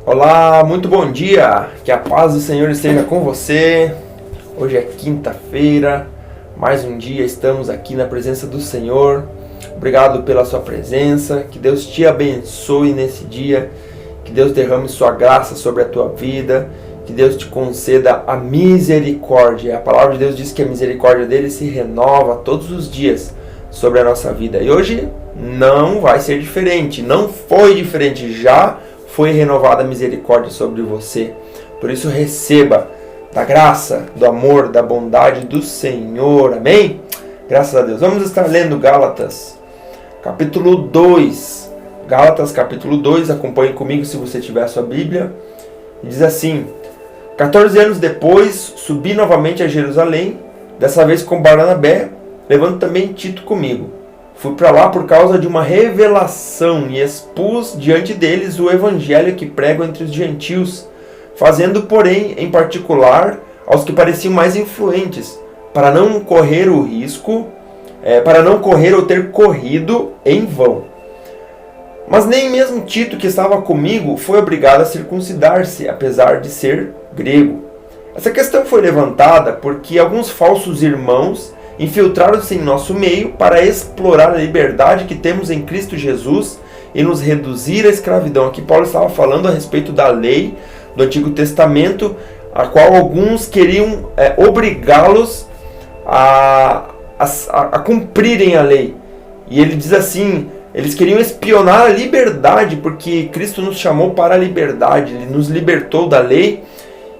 Olá, muito bom dia, que a paz do Senhor esteja com você. Hoje é quinta-feira, mais um dia estamos aqui na presença do Senhor. Obrigado pela sua presença, que Deus te abençoe nesse dia, que Deus derrame sua graça sobre a tua vida, que Deus te conceda a misericórdia. A palavra de Deus diz que a misericórdia dele se renova todos os dias sobre a nossa vida. E hoje não vai ser diferente, não foi diferente, já foi renovada a misericórdia sobre você. Por isso receba da graça, do amor, da bondade do Senhor. Amém? Graças a Deus. Vamos estar lendo Gálatas, capítulo 2. Gálatas, capítulo 2. Acompanhe comigo se você tiver a sua Bíblia. Diz assim: 14 anos depois, subi novamente a Jerusalém, dessa vez com Barnabé, levando também Tito comigo. Fui para lá por causa de uma revelação e expus diante deles o evangelho que prego entre os gentios, fazendo, porém, em particular, aos que pareciam mais influentes, para não correr o risco, para não correr ou ter corrido em vão. Mas nem mesmo Tito, que estava comigo, foi obrigado a circuncidar-se, apesar de ser grego. Essa questão foi levantada porque alguns falsos irmãos infiltraram-se em nosso meio para explorar a liberdade que temos em Cristo Jesus e nos reduzir à escravidão. Aqui Paulo estava falando a respeito da lei do Antigo Testamento, a qual alguns queriam obrigá-los a cumprirem a lei. E ele diz assim: eles queriam espionar a liberdade, porque Cristo nos chamou para a liberdade, Ele nos libertou da lei,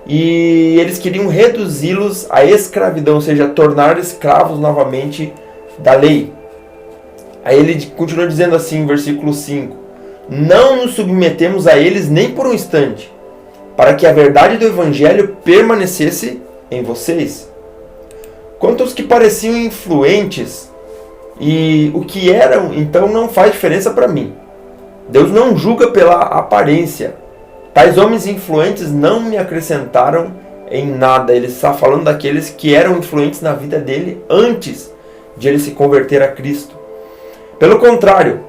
e eles queriam reduzi-los à escravidão, ou seja, tornar escravos novamente da lei. Aí ele continua dizendo assim, versículo 5: não nos submetemos a eles nem por um instante, para que a verdade do Evangelho permanecesse em vocês. Quanto aos que pareciam influentes e o que eram, então não faz diferença para mim. Deus não julga pela aparência. Tais homens influentes não me acrescentaram em nada. Ele está falando daqueles que eram influentes na vida dele antes de ele se converter a Cristo. Pelo contrário,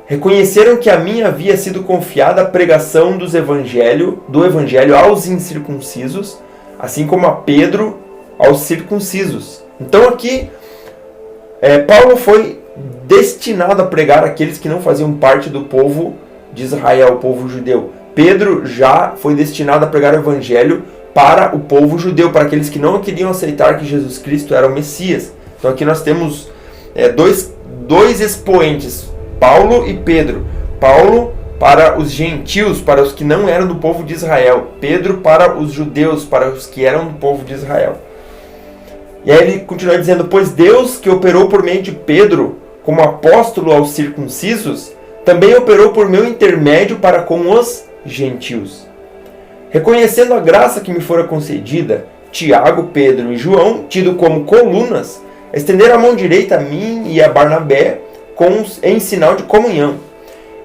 reconheceram que a mim havia sido confiada a pregação do evangelho aos incircuncisos, assim como a Pedro aos circuncisos. Então aqui, Paulo foi destinado a pregar aqueles que não faziam parte do povo de Israel, o povo judeu. Pedro já foi destinado a pregar o evangelho para o povo judeu, para aqueles que não queriam aceitar que Jesus Cristo era o Messias. Então aqui nós temos dois expoentes, Paulo e Pedro. Paulo para os gentios, para os que não eram do povo de Israel. Pedro para os judeus, para os que eram do povo de Israel. E aí ele continua dizendo: pois Deus, que operou por meio de Pedro como apóstolo aos circuncisos, também operou por meu intermédio para com os gentios. Reconhecendo a graça que me fora concedida, Tiago, Pedro e João, tido como colunas, estenderam a mão direita a mim e a Barnabé em sinal de comunhão.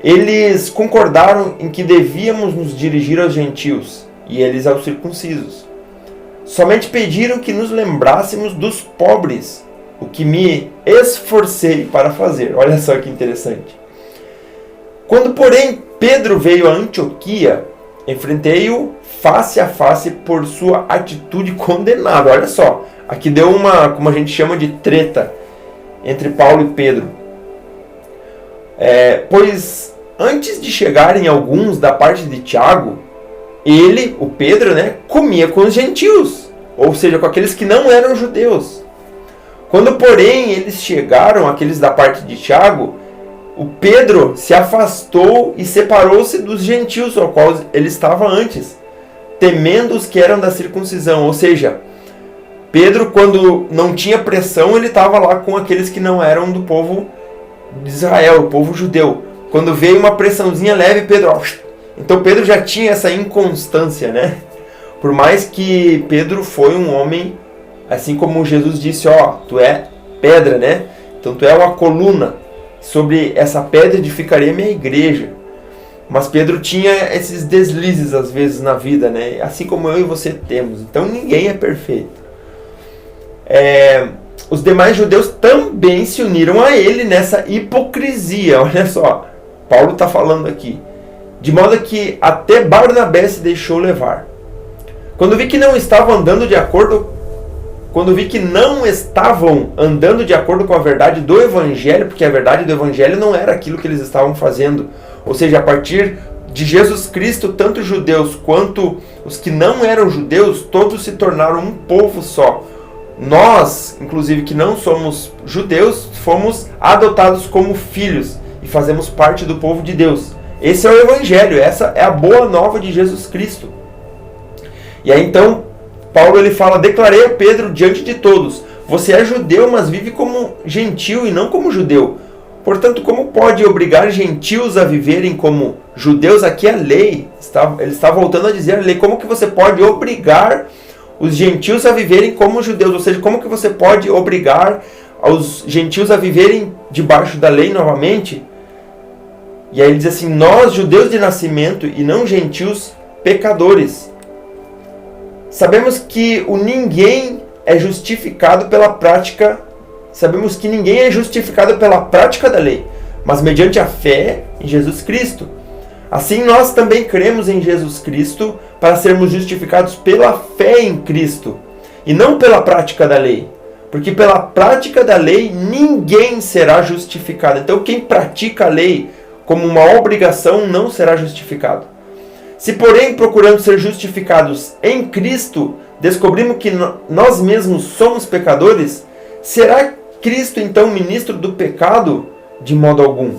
Eles concordaram em que devíamos nos dirigir aos gentios e eles aos circuncisos. Somente pediram que nos lembrássemos dos pobres, o que me esforcei para fazer. Olha só que interessante. Quando, porém, Pedro veio a Antioquia, enfrentei-o face a face por sua atitude condenável. Olha só, aqui deu uma, como a gente chama de treta entre Paulo e Pedro. Pois antes de chegarem alguns da parte de Tiago, ele, o Pedro, comia com os gentios, ou seja, com aqueles que não eram judeus. Quando, porém, eles chegaram, aqueles da parte de Tiago, o Pedro se afastou e separou-se dos gentios, ao qual ele estava antes, temendo os que eram da circuncisão. Ou seja, Pedro, quando não tinha pressão, ele estava lá com aqueles que não eram do povo de Israel, o povo judeu. Quando veio uma pressãozinha leve, Pedro... Então Pedro já tinha essa inconstância, Por mais que Pedro foi um homem, assim como Jesus disse, tu é pedra, Então tu é uma coluna. Sobre essa pedra edificarei a minha igreja. Mas Pedro tinha esses deslizes às vezes na vida, Assim como eu e você temos. Então ninguém é perfeito. Os demais judeus também se uniram a ele nessa hipocrisia. Olha só, Paulo está falando aqui de modo que até Barnabé se deixou levar. Quando vi que não estavam andando de acordo com a verdade do Evangelho, porque a verdade do Evangelho não era aquilo que eles estavam fazendo, ou seja, a partir de Jesus Cristo, tanto os judeus quanto os que não eram judeus, todos se tornaram um povo só. Nós, inclusive que não somos judeus, fomos adotados como filhos e fazemos parte do povo de Deus. Esse é o Evangelho, essa é a boa nova de Jesus Cristo. E aí então, Paulo ele fala: declarei a Pedro diante de todos, você é judeu, mas vive como gentil e não como judeu. Portanto, como pode obrigar gentios a viverem como judeus? Aqui a lei, ele está voltando a dizer a lei. Como que você pode obrigar os gentios a viverem como judeus? Ou seja, como que você pode obrigar os gentios a viverem debaixo da lei novamente? E aí ele diz assim: nós, judeus de nascimento e não gentios, pecadores. Sabemos que ninguém é justificado pela prática. Sabemos que ninguém é justificado pela prática da lei, mas mediante a fé em Jesus Cristo. Assim nós também cremos em Jesus Cristo para sermos justificados pela fé em Cristo e não pela prática da lei. Porque pela prática da lei ninguém será justificado. Então quem pratica a lei como uma obrigação não será justificado. Se porém procurando ser justificados em Cristo, descobrimos que nós mesmos somos pecadores, será Cristo então ministro do pecado? De modo algum.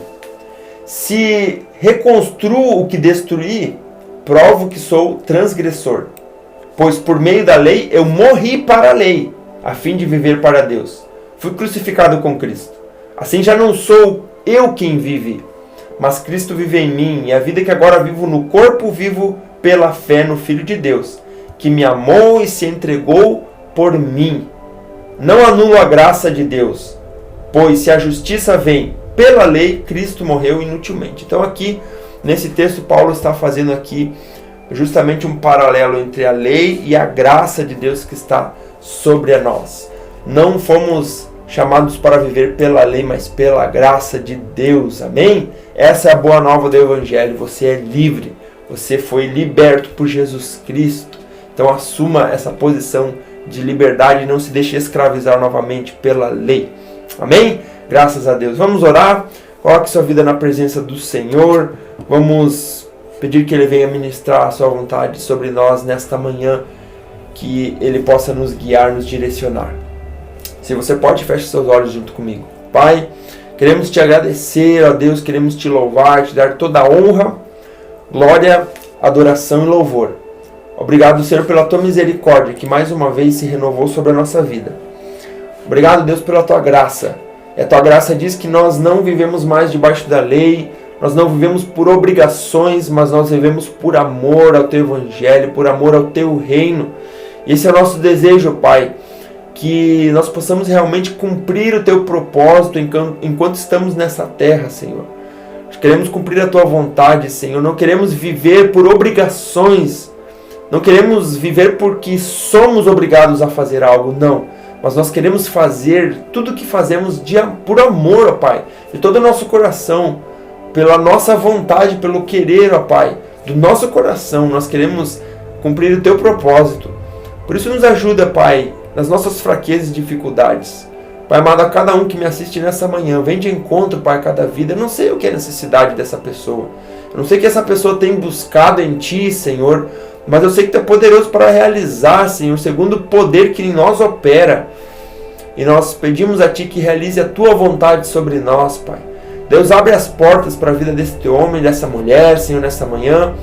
Se reconstruo o que destruí, provo que sou transgressor. Pois por meio da lei eu morri para a lei, a fim de viver para Deus. Fui crucificado com Cristo. Assim já não sou eu quem vive, mas Cristo vive em mim, e a vida que agora vivo no corpo, vivo pela fé no Filho de Deus, que me amou e se entregou por mim. Não anulo a graça de Deus, pois se a justiça vem pela lei, Cristo morreu inutilmente. Então aqui, nesse texto, Paulo está fazendo aqui justamente um paralelo entre a lei e a graça de Deus que está sobre nós. Não fomos chamados para viver pela lei, mas pela graça de Deus. Amém? Essa é a boa nova do Evangelho. Você é livre. Você foi liberto por Jesus Cristo. Então assuma essa posição de liberdade e não se deixe escravizar novamente pela lei. Amém? Graças a Deus. Vamos orar. Coloque sua vida na presença do Senhor. Vamos pedir que Ele venha ministrar a sua vontade sobre nós nesta manhã. Que Ele possa nos guiar, nos direcionar. Se você pode, feche seus olhos junto comigo. Pai, queremos te agradecer, ó Deus, queremos te louvar, te dar toda a honra, glória, adoração e louvor. Obrigado, Senhor, pela tua misericórdia, que mais uma vez se renovou sobre a nossa vida. Obrigado, Deus, pela tua graça. E a tua graça diz que nós não vivemos mais debaixo da lei, nós não vivemos por obrigações, mas nós vivemos por amor ao teu evangelho, por amor ao teu reino. E esse é o nosso desejo, Pai, que nós possamos realmente cumprir o teu propósito enquanto estamos nessa terra, Senhor. Nós queremos cumprir a tua vontade, Senhor. Não queremos viver por obrigações. Não queremos viver porque somos obrigados a fazer algo, não. Mas nós queremos fazer tudo o que fazemos por amor, ó Pai, de todo o nosso coração, pela nossa vontade, pelo querer, ó Pai, do nosso coração. Nós queremos cumprir o teu propósito. Por isso nos ajuda, Pai, nas nossas fraquezas e dificuldades. Pai amado, a cada um que me assiste nessa manhã, vem de encontro, Pai, a cada vida. Eu não sei o que é a necessidade dessa pessoa. Eu não sei o que essa pessoa tem buscado em Ti, Senhor, mas eu sei que Tu é poderoso para realizar, Senhor, segundo o poder que em nós opera. E nós pedimos a Ti que realize a Tua vontade sobre nós, Pai. Deus, abre as portas para a vida deste homem, dessa mulher, Senhor, nessa manhã.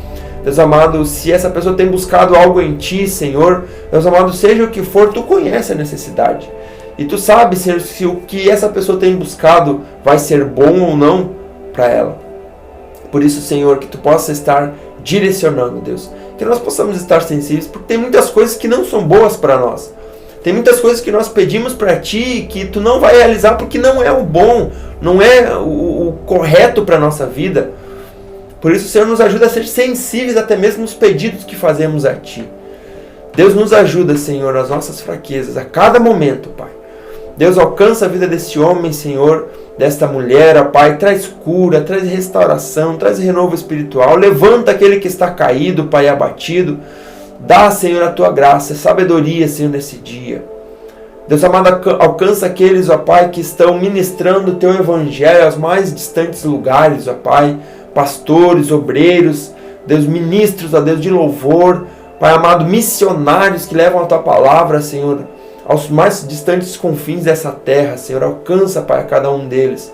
Deus amado, se essa pessoa tem buscado algo em Ti, Senhor, Deus amado, seja o que for, Tu conhece a necessidade. E Tu sabes, Senhor, se o que essa pessoa tem buscado vai ser bom ou não para ela. Por isso, Senhor, que Tu possa estar direcionando, Deus. Que nós possamos estar sensíveis, porque tem muitas coisas que não são boas para nós. Tem muitas coisas que nós pedimos para Ti que Tu não vai realizar porque não é o bom, não é o correto para a nossa vida. Por isso, Senhor, nos ajuda a ser sensíveis até mesmo nos pedidos que fazemos a Ti. Deus, nos ajuda, Senhor, nas nossas fraquezas, a cada momento, Pai. Deus, alcança a vida desse homem, Senhor, desta mulher, ó Pai, traz cura, traz restauração, traz renovo espiritual, levanta aquele que está caído, Pai, abatido, dá, Senhor, a tua graça, sabedoria, Senhor, nesse dia. Deus amado, alcança aqueles, ó Pai, que estão ministrando o teu evangelho aos mais distantes lugares, ó Pai, pastores, obreiros, Deus, ministros, ó Deus, de louvor, Pai amado, missionários que levam a tua palavra, Senhor, aos mais distantes confins dessa terra, Senhor, alcança, Pai, a cada um deles.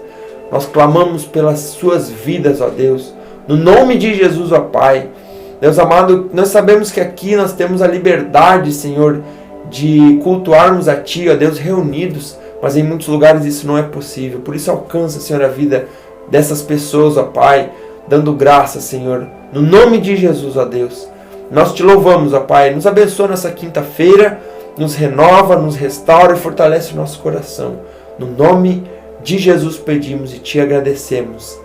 Nós clamamos pelas suas vidas, ó Deus, no nome de Jesus, ó Pai. Deus amado, nós sabemos que aqui nós temos a liberdade, Senhor, de cultuarmos a Ti, ó Deus, reunidos, mas em muitos lugares isso não é possível. Por isso alcança, Senhor, a vida dessas pessoas, ó Pai, dando graça, Senhor, no nome de Jesus, ó Deus. Nós te louvamos, ó Pai, nos abençoa nessa quinta-feira, nos renova, nos restaura e fortalece o nosso coração. No nome de Jesus pedimos e te agradecemos.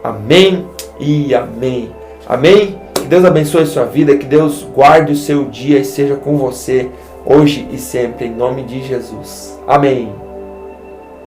Amém e amém. Amém? Que Deus abençoe a sua vida, que Deus guarde o seu dia e seja com você hoje e sempre, em nome de Jesus. Amém.